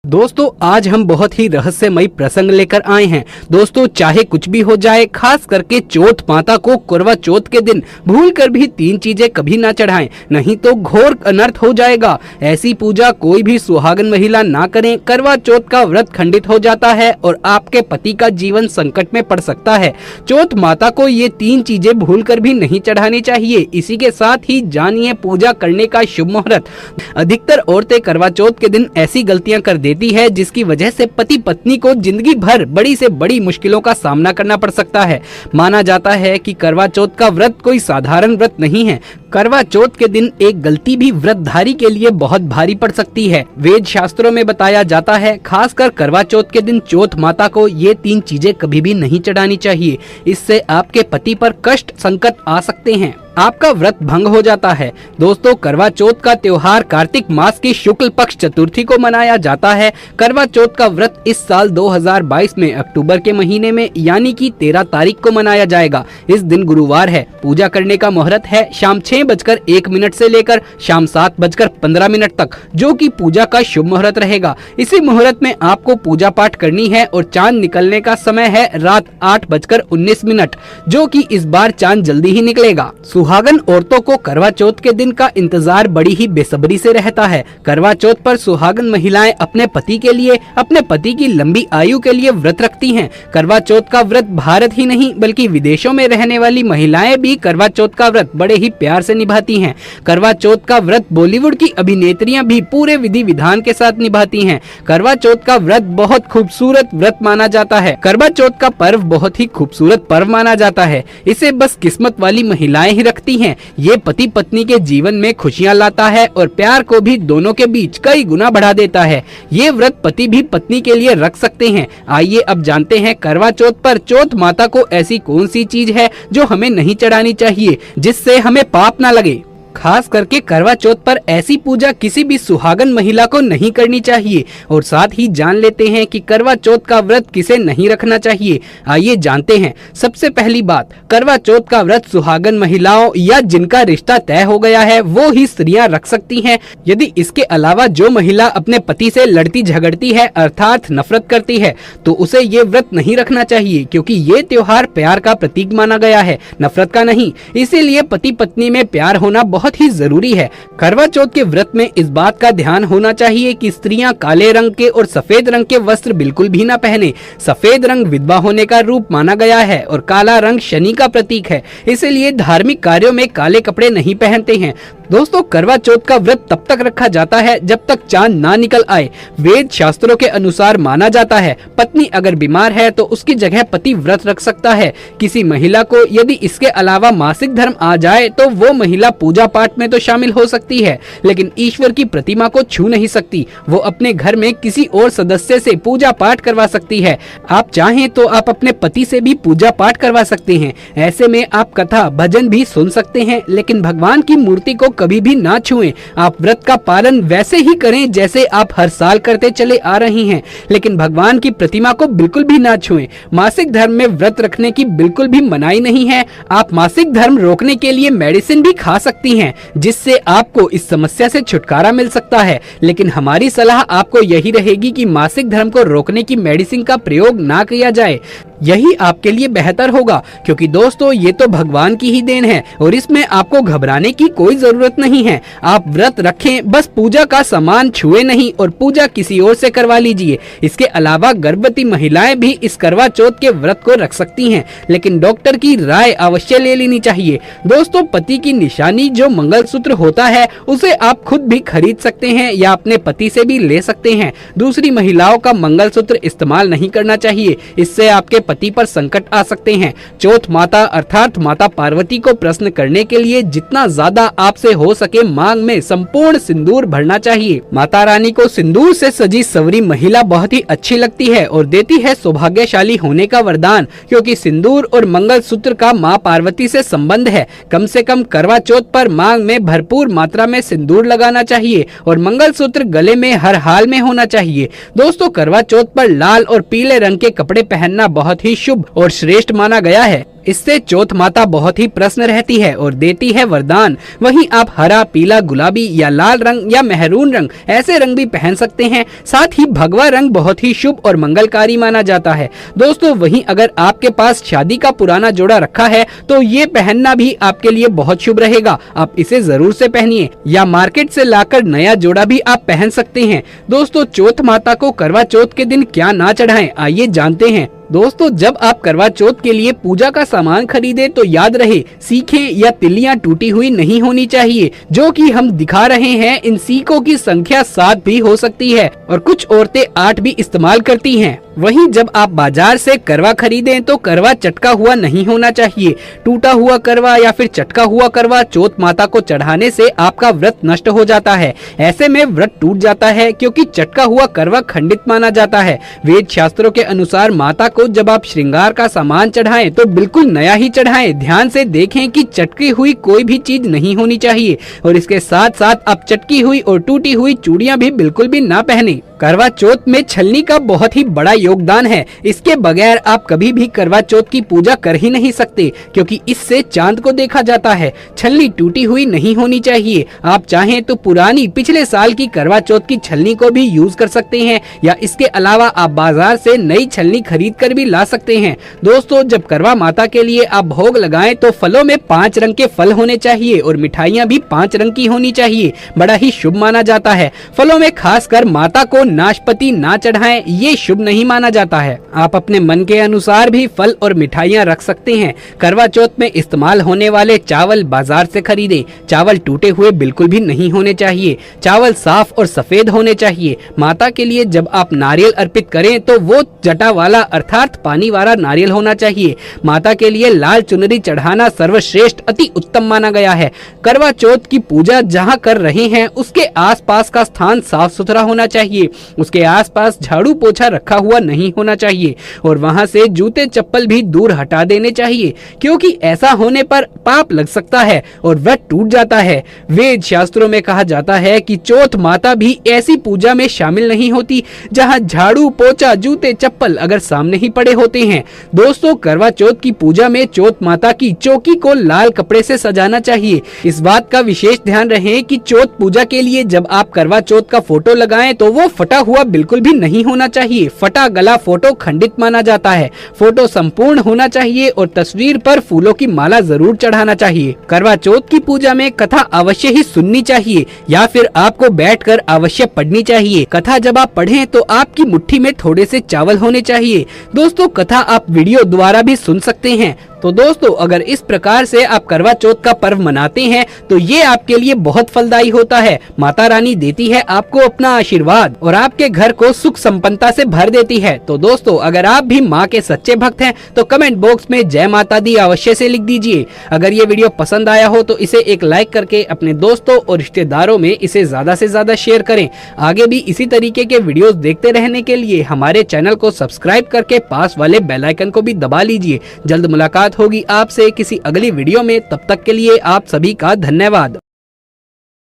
दोस्तों आज हम बहुत ही रहस्यमयी प्रसंग लेकर आए हैं। दोस्तों चाहे कुछ भी हो जाए, खास करके चौथ माता को करवा चौथ के दिन भूलकर भी 3 चीजें कभी ना चढ़ाएं, नहीं तो घोर अनर्थ हो जाएगा। ऐसी पूजा कोई भी सुहागन महिला ना करें। करवा चौथ का व्रत खंडित हो जाता है और आपके पति का जीवन संकट में पड़ सकता है। चौथ माता को ये 3 चीजें भूलकर भी नहीं चढ़ानी चाहिए। इसी के साथ ही जानिए पूजा करने का शुभ मुहूर्त। अधिकतर औरतें करवा चौथ के दिन ऐसी गलतियां कर देती है जिसकी वजह से पति पत्नी को जिंदगी भर बड़ी से बड़ी मुश्किलों का सामना करना पड़ सकता है। माना जाता है कि करवा चौथ का व्रत कोई साधारण व्रत नहीं है। करवा चौथ के दिन एक गलती भी व्रतधारी के लिए बहुत भारी पड़ सकती है। वेद शास्त्रों में बताया जाता है, खासकर करवा चौथ के दिन चौथ माता को ये 3 चीजें कभी भी नहीं चढ़ानी चाहिए। इससे आपके पति पर कष्ट संकट आ सकते हैं, आपका व्रत भंग हो जाता है। दोस्तों करवा चौथ का त्योहार कार्तिक मास की शुक्ल पक्ष चतुर्थी को मनाया जाता है। करवा चौथ का व्रत इस साल 2022 में अक्टूबर के महीने में यानी कि 13 तारीख को मनाया जाएगा। इस दिन गुरुवार है। पूजा करने का मुहूर्त है शाम 6:01 से लेकर शाम 7:15 तक, जो कि पूजा का शुभ मुहूर्त रहेगा। इसी मुहूर्त में आपको पूजा पाठ करनी है और चांद निकलने का समय है रात 8:19, जो कि इस बार चांद जल्दी ही निकलेगा। सुहागन औरतों को करवा चौथ के दिन का इंतजार बड़ी ही बेसब्री से रहता है। करवा चौथ पर सुहागन महिलाएं अपने पति के लिए, अपने पति की लंबी आयु के लिए व्रत रखती हैं। करवा चौथ का व्रत भारत ही नहीं बल्कि विदेशों में रहने वाली महिलाएं भी करवा चौथ का व्रत बड़े ही प्यार से निभाती हैं। करवा चौथ का व्रत बॉलीवुड की अभिनेत्रियां भी पूरे विधि विधान के साथ निभाती हैं। करवा चौथ का व्रत बहुत खूबसूरत व्रत माना जाता है। करवा चौथ का पर्व बहुत ही खूबसूरत पर्व माना जाता है। इसे बस किस्मत वाली महिलाएं ही रखती हैं। ये पति पत्नी के जीवन में खुशियां लाता है और प्यार को भी दोनों के बीच कई गुना बढ़ा देता है। ये व्रत पति भी पत्नी के लिए रख सकते हैं। आइए अब जानते हैं करवा चौथ पर चौथ माता को ऐसी कौन सी चीज है जो हमें नहीं चढ़ानी चाहिए, जिससे हमें पाप ना लगे। खास करके करवा चौथ पर ऐसी पूजा किसी भी सुहागन महिला को नहीं करनी चाहिए। और साथ ही जान लेते हैं कि करवा चौथ का व्रत किसे नहीं रखना चाहिए। आइए जानते हैं। सबसे पहली बात, करवा चौथ का व्रत सुहागन महिलाओं या जिनका रिश्ता तय हो गया है वो ही स्त्रियां रख सकती हैं। यदि इसके अलावा जो महिला अपने पति से लड़ती झगड़ती है अर्थात नफरत करती है तो उसे ये व्रत नहीं रखना चाहिए, क्योंकि ये त्योहार प्यार का प्रतीक माना गया है, नफरत का नहीं। इसीलिए पति पत्नी में प्यार होना बहुत ही जरूरी है। करवा चौथ के व्रत में इस बात का ध्यान होना चाहिए कि स्त्रियां काले रंग के और सफेद रंग के वस्त्र बिल्कुल भी ना पहने। सफेद रंग विधवा होने का रूप माना गया है और काला रंग शनि का प्रतीक है, इसलिए धार्मिक कार्यों में काले कपड़े नहीं पहनते हैं। दोस्तों करवा चौथ का व्रत तब तक रखा जाता है जब तक चांद ना निकल आए। वेद शास्त्रों के अनुसार माना जाता है पत्नी अगर बीमार है तो उसकी जगह पति व्रत रख सकता है। किसी महिला को यदि इसके अलावा मासिक धर्म आ जाए तो वो महिला पूजा पाठ में तो शामिल हो सकती है, लेकिन ईश्वर की प्रतिमा को छू नहीं सकती। वो अपने घर में किसी और सदस्य से पूजा पाठ करवा सकती है। आप चाहें तो आप अपने पति से भी पूजा पाठ करवा सकते हैं। ऐसे में आप कथा भजन भी सुन सकते हैं, लेकिन भगवान की मूर्ति को कभी भी ना छुएं। आप व्रत का पालन वैसे ही करें जैसे आप हर साल करते चले आ रही हैं, लेकिन भगवान की प्रतिमा को बिल्कुल भी ना छुएं। मासिक धर्म में व्रत रखने की बिल्कुल भी मनाही नहीं है। आप मासिक धर्म रोकने के लिए मेडिसिन भी खा सकती हैं, जिससे आपको इस समस्या से छुटकारा मिल सकता है। लेकिन हमारी सलाह आपको यही रहेगी कि मासिक धर्म को रोकने की मेडिसिन का प्रयोग ना किया जाए। यही आपके लिए बेहतर होगा, क्योंकि दोस्तों ये तो भगवान की ही देन है और इसमें आपको घबराने की कोई जरूरत नहीं है। आप व्रत रखें, बस पूजा का सामान छुए नहीं और पूजा किसी और से करवा लीजिए। इसके अलावा गर्भवती महिलाएं भी इस करवा चौथ के व्रत को रख सकती हैं, लेकिन डॉक्टर की राय अवश्य ले लेनी चाहिए। दोस्तों पति की निशानी जो मंगलसूत्र होता है उसे आप खुद भी खरीद सकते हैं या अपने पति से भी ले सकते हैं। दूसरी महिलाओं का मंगलसूत्र इस्तेमाल नहीं करना चाहिए, इससे आपके पति पर संकट आ सकते हैं। चौथ माता अर्थात माता पार्वती को प्रसन्न करने के लिए जितना ज्यादा आपसे हो सके मांग में संपूर्ण सिंदूर भरना चाहिए। माता रानी को सिंदूर से सजी सवरी महिला बहुत ही अच्छी लगती है और देती है सौभाग्यशाली होने का वरदान, क्योंकि सिंदूर और मंगलसूत्र का माँ पार्वती से संबंध है। कम से कम करवा चौथ पर मांग में भरपूर मात्रा में सिंदूर लगाना चाहिए और मंगलसूत्र गले में हर हाल में होना चाहिए। दोस्तों करवा चौथ पर लाल और पीले रंग के कपड़े पहनना बहुत बहुत ही शुभ और श्रेष्ठ माना गया है। इससे चौथ माता बहुत ही प्रसन्न रहती है और देती है वरदान। वहीं आप हरा, पीला, गुलाबी या लाल रंग या मेहरून रंग ऐसे रंग भी पहन सकते हैं। साथ ही भगवा रंग बहुत ही शुभ और मंगलकारी माना जाता है। दोस्तों वहीं अगर आपके पास शादी का पुराना जोड़ा रखा है तो ये पहनना भी आपके लिए बहुत शुभ रहेगा। आप इसे जरूर से पहनिए या मार्केट से लाकर नया जोड़ा भी आप पहन सकते हैं। दोस्तों चौथ माता को करवा चौथ के दिन क्या ना चढ़ाएं, आइए जानते हैं। दोस्तों जब आप करवा चौथ के लिए पूजा का सामान खरीदे तो याद रहे सीखे या तिलियां टूटी हुई नहीं होनी चाहिए। जो कि हम दिखा रहे हैं, इन सीखों की संख्या 7 भी हो सकती है और कुछ औरतें 8 भी इस्तेमाल करती हैं। वहीं जब आप बाजार से करवा खरीदें तो करवा चटका हुआ नहीं होना चाहिए। टूटा हुआ करवा या फिर चटका हुआ करवा चौथ माता को चढ़ाने से आपका व्रत नष्ट हो जाता है। ऐसे में व्रत टूट जाता है क्योंकि चटका हुआ करवा खंडित माना जाता है। वेद शास्त्रों के अनुसार माता को जब आप श्रृंगार का सामान चढ़ाएं तो बिल्कुल नया ही चढ़ाएं। ध्यान से देखें कि चटकी हुई कोई भी चीज नहीं होनी चाहिए और इसके साथ साथ आप चटकी हुई और टूटी हुई चूड़ियां भी बिल्कुल भी ना पहने। करवा चौथ में छलनी का बहुत ही बड़ा योगदान है। इसके बगैर आप कभी भी करवा चौथ की पूजा कर ही नहीं सकते क्योंकि इससे चांद को देखा जाता है। छलनी टूटी हुई नहीं होनी चाहिए। आप चाहें तो पुरानी पिछले साल की करवा चौथ की छलनी को भी यूज कर सकते हैं या इसके अलावा आप बाजार से नई छलनी खरीद कर भी ला सकते हैं। दोस्तों जब करवा माता के लिए आप भोग लगाएं तो फलों में 5 रंग के फल होने चाहिए और मिठाइयाँ भी 5 रंग की होनी चाहिए। बड़ा ही शुभ माना जाता है। फलों में खासकर माता को नाशपाती ना चढ़ाएं, ये शुभ नहीं माना जाता है। आप अपने मन के अनुसार भी फल और मिठाइयाँ रख सकते हैं। करवा चौथ में इस्तेमाल होने वाले चावल बाजार से खरीदें। चावल टूटे हुए बिल्कुल भी नहीं होने चाहिए। चावल साफ और सफेद होने चाहिए। माता के लिए जब आप नारियल अर्पित करें तो वो जटा वाला अर्थात पानी वाला नारियल होना चाहिए। माता के लिए लाल चुनरी चढ़ाना सर्वश्रेष्ठ अति उत्तम माना गया है। करवा चौथ की पूजा जहाँ कर रहे हैं उसके आसपास का स्थान साफ सुथरा होना चाहिए। उसके आसपास झाड़ू पोछा रखा हुआ नहीं होना चाहिए और वहां से जूते चप्पल भी दूर हटा देने चाहिए क्योंकि ऐसा होने पर पाप लग सकता है और व्रत टूट जाता है। वेद शास्त्रों में कहा जाता है कि चौथ माता भी ऐसी पूजा में शामिल नहीं होती जहां झाड़ू पोछा जूते चप्पल अगर सामने ही पड़े होते हैं। दोस्तों करवा चौथ की पूजा में चौथ माता की चौकी को लाल कपड़े से सजाना चाहिए। इस बात का विशेष ध्यान रहे कि चौथ पूजा के लिए जब आप करवा चौथ का फोटो लगाएं तो वो फटा हुआ बिल्कुल भी नहीं होना चाहिए। फटा गला फोटो खंडित माना जाता है। फोटो संपूर्ण होना चाहिए और तस्वीर पर फूलों की माला जरूर चढ़ाना चाहिए। करवा चौथ की पूजा में कथा अवश्य ही सुननी चाहिए या फिर आपको बैठकर अवश्य पढ़नी चाहिए। कथा जब आप पढ़ें तो आपकी मुट्ठी में थोड़े से चावल होने चाहिए। दोस्तों कथा आप वीडियो द्वारा भी सुन सकते हैं। तो दोस्तों अगर इस प्रकार से आप करवा चौथ का पर्व मनाते हैं तो ये आपके लिए बहुत फलदायी होता है। माता रानी देती है आपको अपना आशीर्वाद और आपके घर को सुख संपन्नता से भर देती है। तो दोस्तों अगर आप भी माँ के सच्चे भक्त हैं तो कमेंट बॉक्स में जय माता दी अवश्य से लिख दीजिए। अगर ये वीडियो पसंद आया हो तो इसे एक लाइक करके अपने दोस्तों और रिश्तेदारों में इसे ज्यादा से ज्यादा शेयर करें। आगे भी इसी तरीके के वीडियोस देखते रहने के लिए हमारे चैनल को सब्सक्राइब करके पास वाले बेल आइकन को भी दबा लीजिए। जल्द मुलाकात होगी आपसे किसी अगली वीडियो में। तब तक के लिए आप सभी का धन्यवाद।